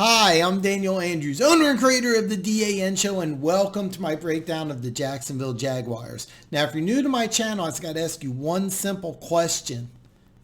Hi, I'm Daniel Andrews, owner and creator of the DAN Show, and welcome to my breakdown of the Jacksonville Jaguars. Now, if you're new to my channel, I just got to ask you one simple question.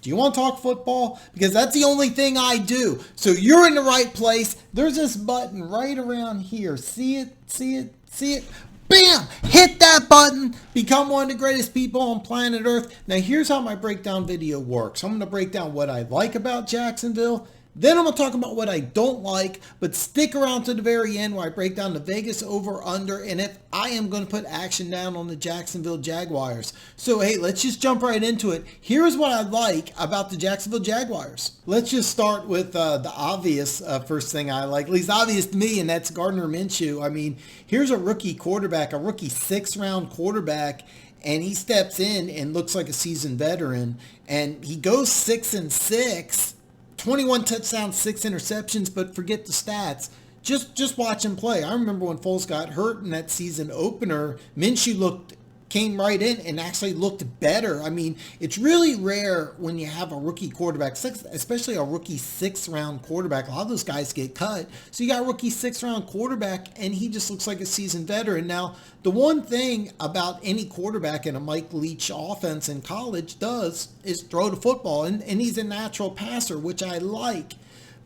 Do you want to talk football? Because that's the only thing I do. So you're in the right place. There's this button right around here. See it? See it? See it? Bam! Hit that button. Become one of the greatest people on planet Earth. Now, here's how my breakdown video works. I'm going to break down what I like about Jacksonville. Then I'm going to talk about what I don't like, but stick around to the very end where I break down the Vegas over-under and if I am going to put action down on the Jacksonville Jaguars. So, hey, let's just jump right into it. Here's what I like about the Jacksonville Jaguars. Let's just start with the obvious first thing I like, at least obvious to me, and that's Gardner Minshew. I mean, here's a rookie quarterback, a rookie sixth-round quarterback, and he steps in and looks like a seasoned veteran, and he goes 6-6. 21 touchdowns, 6 interceptions, but forget the stats. Just watch him play. I remember when Foles got hurt in that season opener, Minshew came right in and actually looked better. I mean, it's really rare when you have a rookie quarterback, especially a rookie sixth-round quarterback. A lot of those guys get cut. So you got a rookie sixth-round quarterback, and he just looks like a seasoned veteran. Now, the one thing about any quarterback in a Mike Leach offense in college does is throw the football, and he's a natural passer, which I like.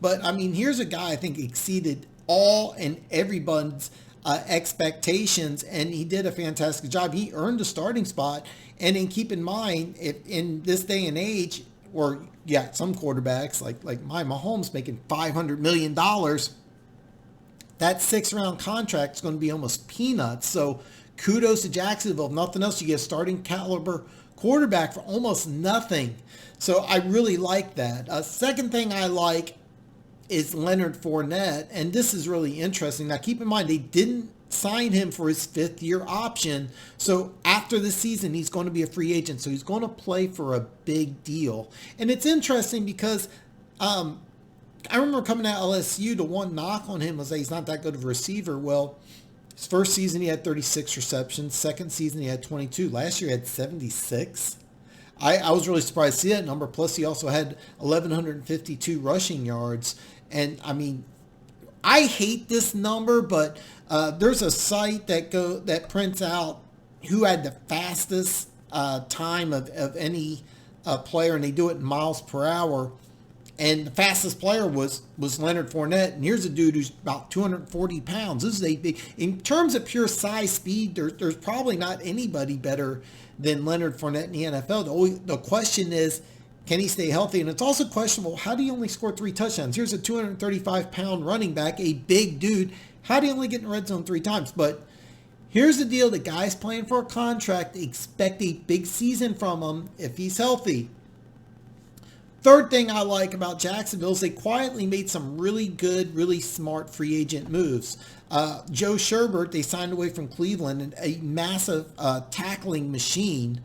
But, I mean, here's a guy I think exceeded all and everyone's expectations, and he did a fantastic job. He earned a starting spot, and then keep in mind, if in this day and age, where some quarterbacks like my Mahomes making $500 million, that sixth-round contract is going to be almost peanuts. So kudos to Jacksonville. If nothing else, you get a starting caliber quarterback for almost nothing. So I really like that. Second thing I like is Leonard Fournette, and this is really interesting. Now, keep in mind, they didn't sign him for his fifth-year option, so after the season, he's going to be a free agent, so he's going to play for a big deal. And it's interesting because I remember coming out of LSU, the one knock on him was that he's not that good of a receiver. Well, his first season, he had 36 receptions. Second season, he had 22. Last year, he had 76. I was really surprised to see that number. Plus, he also had 1,152 rushing yards. And, I mean, I hate this number, but there's a site that prints out who had the fastest time of any player, and they do it in miles per hour. And the fastest player was Leonard Fournette. And here's a dude who's about 240 pounds. This is a big, in terms of pure size, speed, there's probably not anybody better than Leonard Fournette in the NFL. The question is, can he stay healthy? And it's also questionable, how do you only score 3 touchdowns? Here's a 235-pound running back, a big dude. How do you only get in the red zone 3 times? But here's the deal. The guy's playing for a contract. Expect a big season from him if he's healthy. Third thing I like about Jacksonville is they quietly made some really good, really smart free agent moves. Joe Sherbert, they signed away from Cleveland, a massive tackling machine.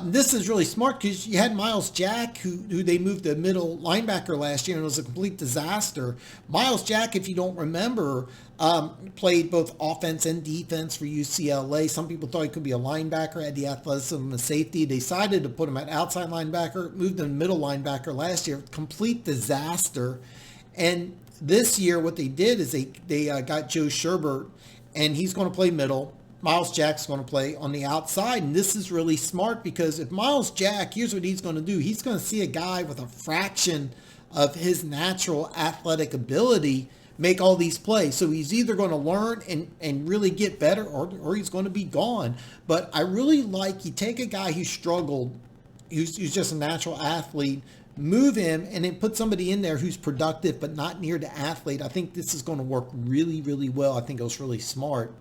This is really smart because you had Myles Jack, who they moved to middle linebacker last year, and it was a complete disaster. Myles Jack, if you don't remember, played both offense and defense for UCLA. Some people thought he could be a linebacker, had the athleticism of safety. They decided to put him at outside linebacker, moved him to middle linebacker last year. Complete disaster. And this year, what they did is they got Joe Sherbert, and he's going to play middle. Myles Jack's going to play on the outside, and this is really smart because if Myles Jack, here's what he's going to do. He's going to see a guy with a fraction of his natural athletic ability make all these plays. So he's either going to learn and really get better or he's going to be gone. But I really like you take a guy who struggled, who's just a natural athlete, move him, and then put somebody in there who's productive but not near the athlete. I think this is going to work really, really well. I think it was really smart.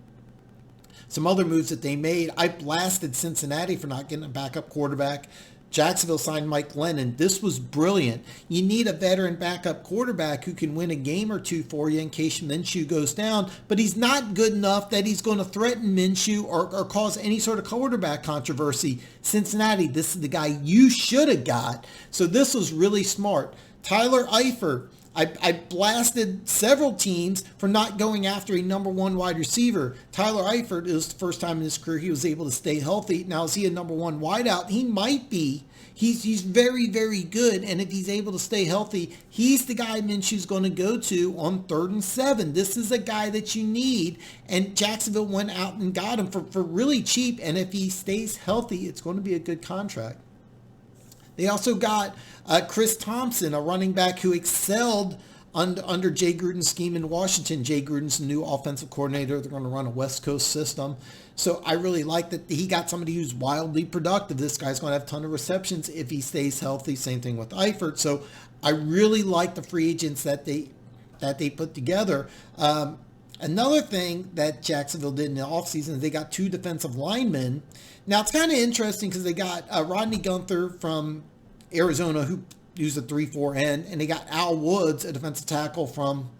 Some other moves that they made, I blasted Cincinnati for not getting a backup quarterback. Jacksonville signed Mike Lennon. This was brilliant. You need a veteran backup quarterback who can win a game or two for you in case Minshew goes down, but he's not good enough that he's going to threaten Minshew or cause any sort of quarterback controversy. Cincinnati, this is the guy you should have got. So this was really smart. Tyler Eifert, I blasted several teams for not going after a number one wide receiver. Tyler Eifert, is the first time in his career he was able to stay healthy. Now, is he a number one wideout? He might be. He's very, very good, and if he's able to stay healthy, he's the guy Minshew's going to go to on 3rd and 7. This is a guy that you need, and Jacksonville went out and got him for really cheap, and if he stays healthy, it's going to be a good contract. They also got Chris Thompson, a running back who excelled under Jay Gruden's scheme in Washington. Jay Gruden's the new offensive coordinator. They're going to run a West Coast system. So I really like that he got somebody who's wildly productive. This guy's going to have a ton of receptions if he stays healthy. Same thing with Eifert. So I really like the free agents that they put together. Another thing that Jacksonville did in the offseason is they got 2 defensive linemen. Now, it's kind of interesting because they got Rodney Gunther from Arizona, who's a 3-4 end, and they got Al Woods, a defensive tackle from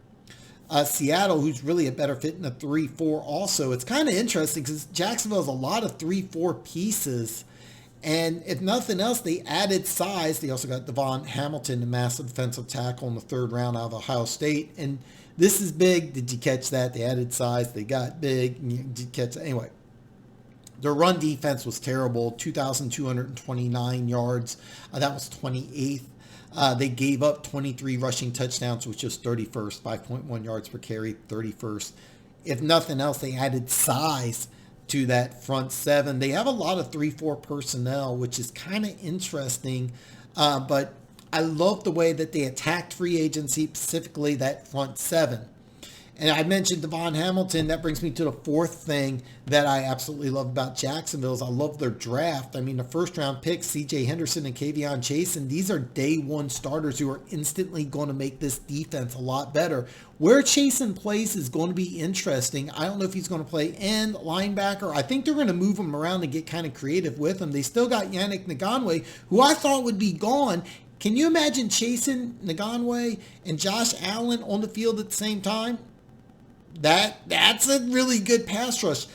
Seattle, who's really a better fit in a 3-4 also. It's kind of interesting because Jacksonville has a lot of 3-4 pieces. And if nothing else, they added size. They also got Devon Hamilton, the massive defensive tackle in the 3rd round out of Ohio State. And this is big. Did you catch that? They added size. They got big. Did you catch that? Anyway, their run defense was terrible. 2,229 yards. That was 28th. They gave up 23 rushing touchdowns, which was 31st, 5.1 yards per carry, 31st. If nothing else, they added size to that front 7. They have a lot of 3-4 personnel, which is kind of interesting. But I love the way that they attacked free agency, specifically that front 7. And I mentioned Devon Hamilton. That brings me to the 4th thing that I absolutely love about Jacksonville is I love their draft. I mean, the 1st-round picks, C.J. Henderson and Kavion Chasen, these are day 1 starters who are instantly going to make this defense a lot better. Where Chasen plays is going to be interesting. I don't know if he's going to play end, linebacker. I think they're going to move him around and get kind of creative with him. They still got Yannick Ngakoue, who I thought would be gone. Can you imagine Chasen, Ngakoue, and Josh Allen on the field at the same time? That's a really good pass rush.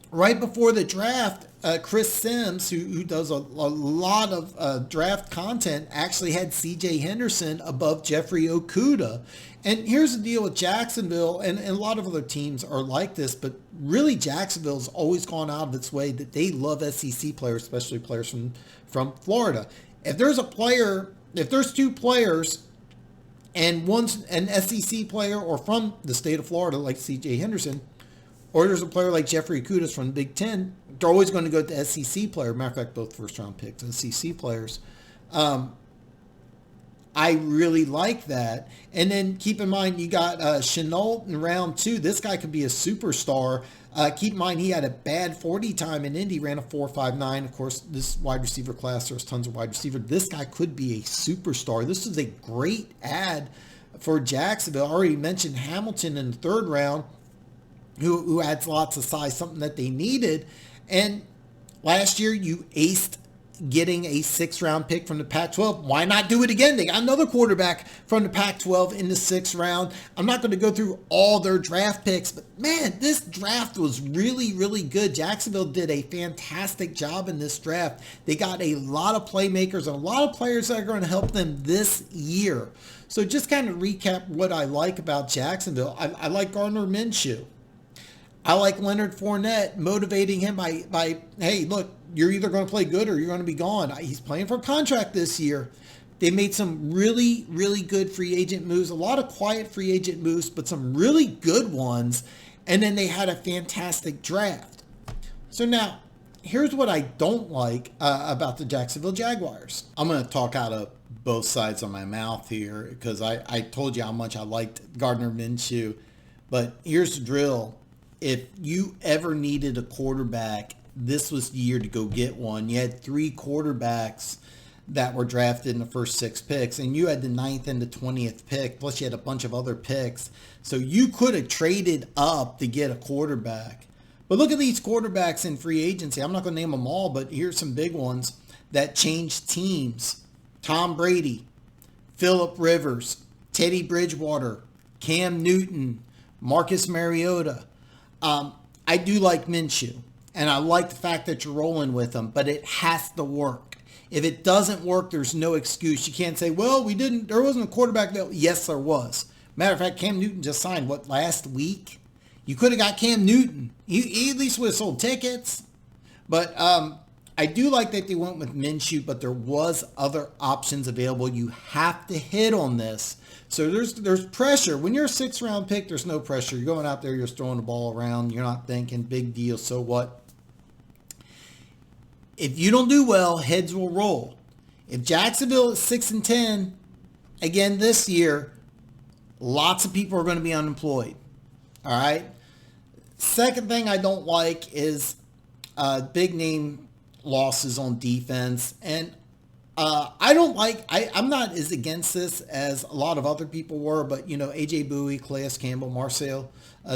Right before the draft, Chris Sims, who does a lot of draft content, actually had C.J. Henderson above Jeffrey Okudah. And here's the deal with Jacksonville, and a lot of other teams are like this, but really Jacksonville's always gone out of its way that they love SEC players, especially players from Florida. If there's 2 players, and one's an SEC player or from the state of Florida, like C.J. Henderson, or there's a player like Jeffrey Okudah from the Big Ten, they're always going to go to the SEC player. Matter of fact, both 1st-round picks, SEC players. I really like that. And then keep in mind, you got Chenault in round 2. This guy could be a superstar. Keep in mind, he had a bad 40 time in Indy, ran a 4.59. Of course, this wide receiver class, there's tons of wide receiver. This guy could be a superstar. This is a great ad for Jacksonville. I already mentioned Hamilton in the 3rd round, who adds lots of size, something that they needed. And last year, you aced getting a 6th-round pick from the Pac-12. Why not do it again? They got another quarterback from the Pac-12 in the 6th round. I'm not going to go through all their draft picks, but man, this draft was really, really good. Jacksonville did a fantastic job in this draft. They got a lot of playmakers and a lot of players that are going to help them this year. So just kind of recap what I like about Jacksonville. I like Gardner Minshew. I like Leonard Fournette, motivating him by, hey, look, you're either going to play good or you're going to be gone. He's playing for a contract this year. They made some really, really good free agent moves, a lot of quiet free agent moves, but some really good ones. And then they had a fantastic draft. So now, here's what I don't like about the Jacksonville Jaguars. I'm going to talk out of both sides of my mouth here because I told you how much I liked Gardner Minshew. But here's the drill. If you ever needed a quarterback, this was the year to go get one. You had 3 quarterbacks that were drafted in the first 6 picks, and you had the 9th and the 20th pick, plus you had a bunch of other picks. So you could have traded up to get a quarterback. But look at these quarterbacks in free agency. I'm not going to name them all, but here's some big ones that changed teams. Tom Brady, Phillip Rivers, Teddy Bridgewater, Cam Newton, Marcus Mariota. I do like Minshew, and I like the fact that you're rolling with him, but it has to work. If it doesn't work, there's no excuse. You can't say, well, there wasn't a quarterback that, yes, there was. Matter of fact, Cam Newton just signed, last week? You could have got Cam Newton. He at least would have sold tickets. But I do like that they went with Minshew, but there was other options available. You have to hit on this. So there's pressure. When you're a 6th round pick, there's no pressure. You're going out there, you're throwing the ball around. You're not thinking, big deal, so what? If you don't do well, heads will roll. If Jacksonville is 6-10 again this year, lots of people are going to be unemployed. All right. Second thing I don't like is big name losses on defense. And I'm not as against this as a lot of other people were, but, A.J. Bowie, Calais Campbell, Marcel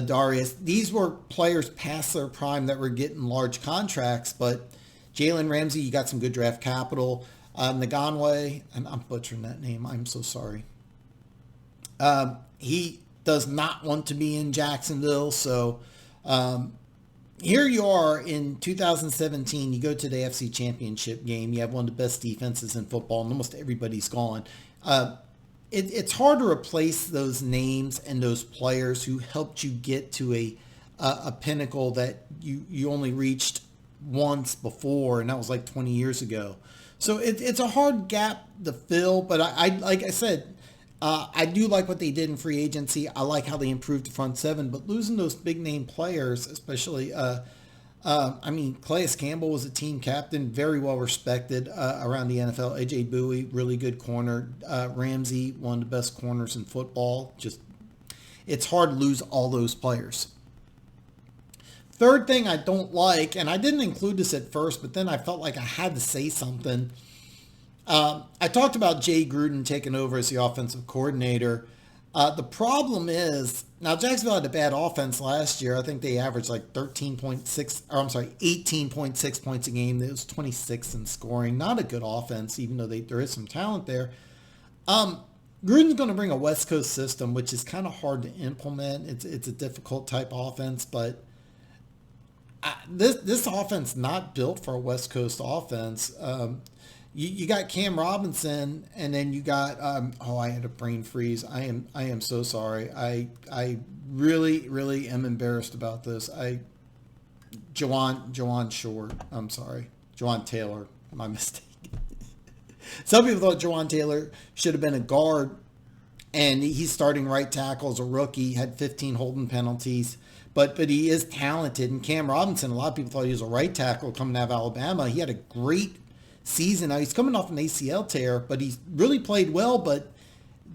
Darius, these were players past their prime that were getting large contracts. But Jalen Ramsey, you got some good draft capital. Naganwe, I'm butchering that name. I'm so sorry. He does not want to be in Jacksonville. So here you are in 2017. You go to the AFC Championship game. You have one of the best defenses in football, and almost everybody's gone. It's hard to replace those names and those players who helped you get to a pinnacle that you only reached once before, and that was like 20 years ago. So it's a hard gap to fill, but I like I said, I do like what they did in free agency. I like how they improved the front seven, but losing those big name players, especially, Calais Campbell was a team captain, very well respected around the NFL. A.J. Bowie, really good corner. Ramsey, one of the best corners in football. It's hard to lose all those players. Third thing I don't like, and I didn't include this at first, but then I felt like I had to say something. I talked about Jay Gruden taking over as the offensive coordinator. The problem is, now Jacksonville had a bad offense last year. I think they averaged like 18.6 points a game. It was 26th in scoring. Not a good offense, even though there is some talent there. Gruden's going to bring a West Coast system, which is kind of hard to implement. It's a difficult type offense, but this offense not built for a West Coast offense. You got Cam Robinson, and then you got I had a brain freeze. I am so sorry. I really am embarrassed about this. Jawan Short. I'm sorry, Jawan Taylor. My mistake. Some people thought Jawan Taylor should have been a guard, and he's starting right tackle as a rookie. Had 15 holding penalties. But he is talented. And Cam Robinson, a lot of people thought he was a right tackle coming out of Alabama. He had a great season. Now, he's coming off an ACL tear, but he's really played well. But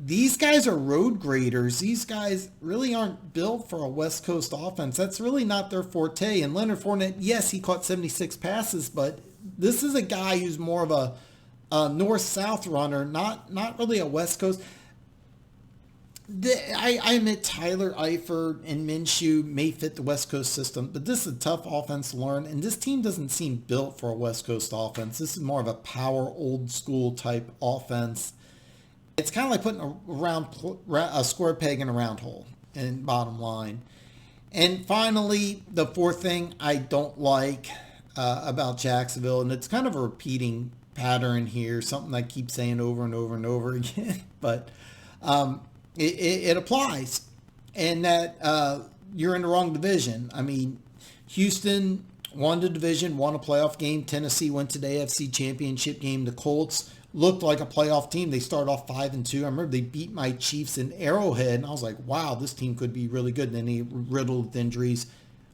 these guys are road graders. These guys really aren't built for a West Coast offense. That's really not their forte. And Leonard Fournette, yes, he caught 76 passes, but this is a guy who's more of a north-south runner, not really a West Coast. I admit Tyler Eifert and Minshew may fit the West Coast system, but this is a tough offense to learn, and this team doesn't seem built for a West Coast offense. This is more of a power, old-school type offense. It's kind of like putting a square peg in a round hole, and bottom line. And finally, the fourth thing I don't like about Jacksonville, and it's kind of a repeating pattern here, something I keep saying over and over and over again, but it applies, and that you're in the wrong division. I mean, Houston won the division, won a playoff game. Tennessee went to the AFC Championship game. The Colts looked like a playoff team. They started off 5-2. I remember they beat my Chiefs in Arrowhead, and I was like, wow, this team could be really good. And then they riddled with injuries,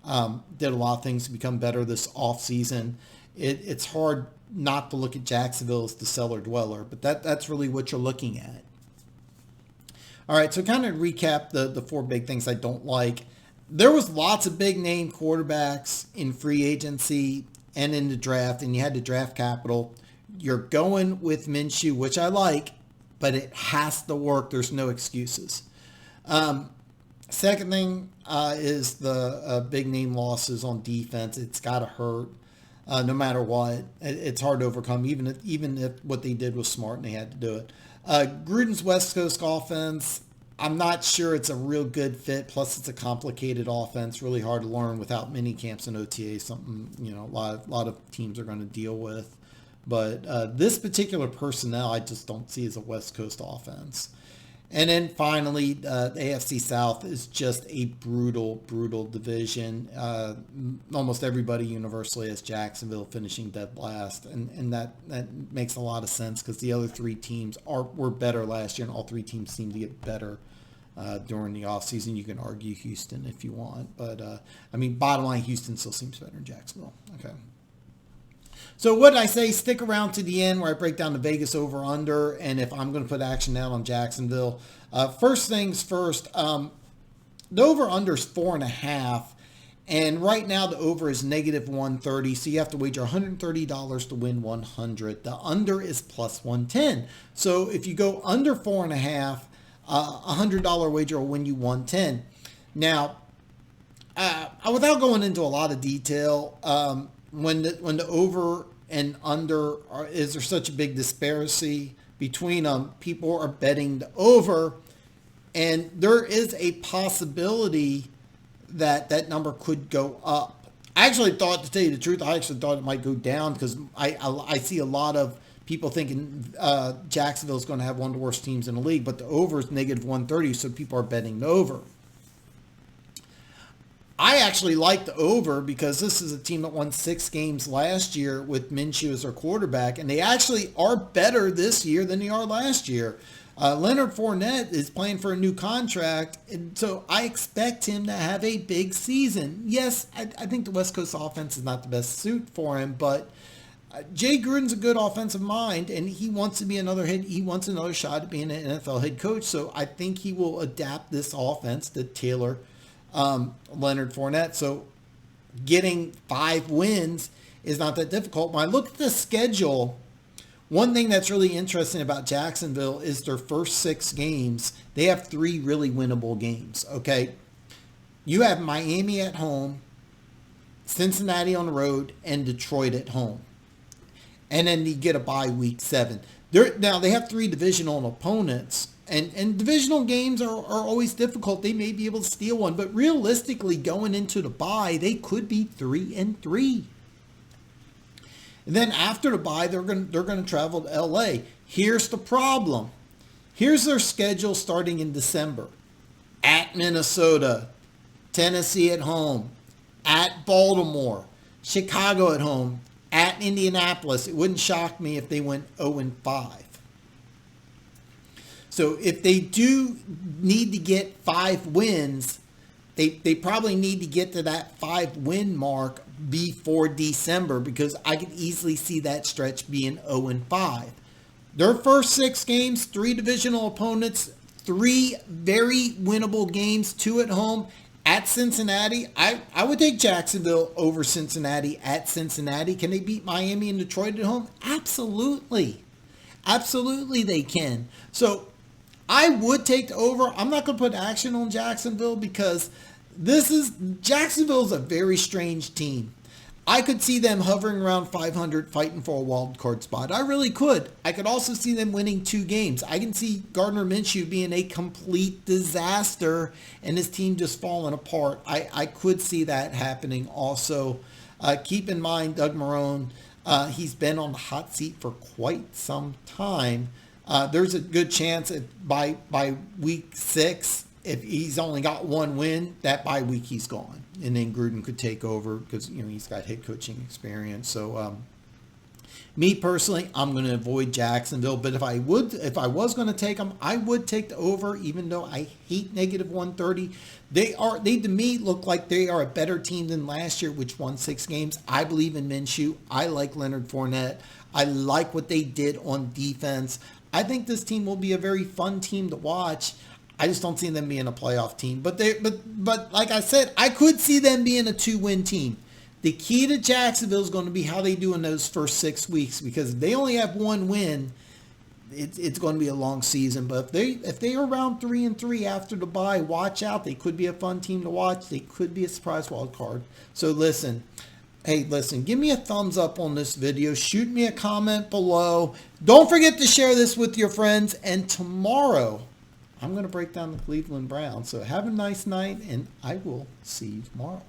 did a lot of things to become better this offseason. It's hard not to look at Jacksonville as the cellar dweller, but that's really what you're looking at. All right, so kind of recap the four big things I don't like. There was lots of big name quarterbacks in free agency and in the draft, and you had the draft capital. You're going with Minshew, which I like, but it has to work. There's no excuses. Second thing is the big name losses on defense. It's got to hurt no matter what. It's hard to overcome, even if what they did was smart and they had to do it. Gruden's West Coast offense, I'm not sure it's a real good fit. Plus, it's a complicated offense, really hard to learn without mini camps and OTA. Something a lot of teams are going to deal with. But this particular personnel, I just don't see as a West Coast offense. And then finally, the AFC South is just a brutal, brutal division. Almost everybody universally has Jacksonville finishing dead last. And that makes a lot of sense because the other three teams were better last year, and all three teams seem to get better during the offseason. You can argue Houston if you want. But, bottom line, Houston still seems better than Jacksonville. Okay. So what did I say? Stick around to the end where I break down the Vegas over-under and if I'm going to put action down on Jacksonville. First things first, the over-under is 4.5. And right now the over is negative 130. So you have to wager $130 to win 100. The under is plus 110. So if you go under 4.5, $100 wager will win you 110. Now, without going into a lot of detail, when the over and under is there such a big disparity between them, people are betting the over, and there is a possibility that that number could go up. I actually thought, to tell you the truth, it might go down because I see a lot of people thinking Jacksonville is going to have one of the worst teams in the league, but the over is negative 130, so people are betting the over. I actually like the over because this is a team that won 6 games last year with Minshew as their quarterback, and they actually are better this year than they are last year. Leonard Fournette is playing for a new contract, and so I expect him to have a big season. Yes, I think the West Coast offense is not the best suit for him, but Jay Gruden's a good offensive mind, and he wants to be he wants another shot at being an NFL head coach, so I think he will adapt this offense to tailor Leonard Fournette. So getting 5 wins is not that difficult. When I look at the schedule, one thing that's really interesting about Jacksonville is their first 6 games, they have 3 really winnable games. Okay. You have Miami at home, Cincinnati on the road, and Detroit at home. And then you get a bye week 7. Now they have 3 divisional opponents. And divisional games are always difficult. They may be able to steal one, but realistically, going into the bye, they could be 3-3. And then after the bye, they're going to travel to LA. Here's the problem. Here's their schedule starting in December: at Minnesota, Tennessee at home, at Baltimore, Chicago at home, at Indianapolis. It wouldn't shock me if they went 0-5. So if they do need to get 5 wins, they probably need to get to that 5-win mark before December, because I could easily see that stretch being 0-5. Their first 6 games, 3 divisional opponents, 3 very winnable games, 2 at home. At Cincinnati, I would take Jacksonville over Cincinnati at Cincinnati. Can they beat Miami and Detroit at home? Absolutely. Absolutely they can. So I would take the over. I'm not going to put action on Jacksonville because Jacksonville's a very strange team. I could see them hovering around 500, fighting for a wild card spot. I really could. I could also see them winning 2 games. I can see Gardner Minshew being a complete disaster and his team just falling apart. I could see that happening also. Keep in mind, Doug Marrone, he's been on the hot seat for quite some time. There's a good chance that by week 6, if he's only got 1 win, that bye week he's gone, and then Gruden could take over because he's got head coaching experience. So me personally, I'm going to avoid Jacksonville. But if I was going to take them, I would take the over, even though I hate negative 130. They to me look like they are a better team than last year, which won 6 games. I believe in Minshew. I like Leonard Fournette. I like what they did on defense. I think this team will be a very fun team to watch. I just don't see them being a playoff team. But like I said, I could see them being a 2-win team. The key to Jacksonville is going to be how they do in those first 6 weeks, because if they only have 1 win, it's going to be a long season. But if they are around 3-3 after the bye, watch out. They could be a fun team to watch. They could be a surprise wild card. So listen. Hey, listen, give me a thumbs up on this video. Shoot me a comment below. Don't forget to share this with your friends. And tomorrow, I'm going to break down the Cleveland Browns. So have a nice night, and I will see you tomorrow.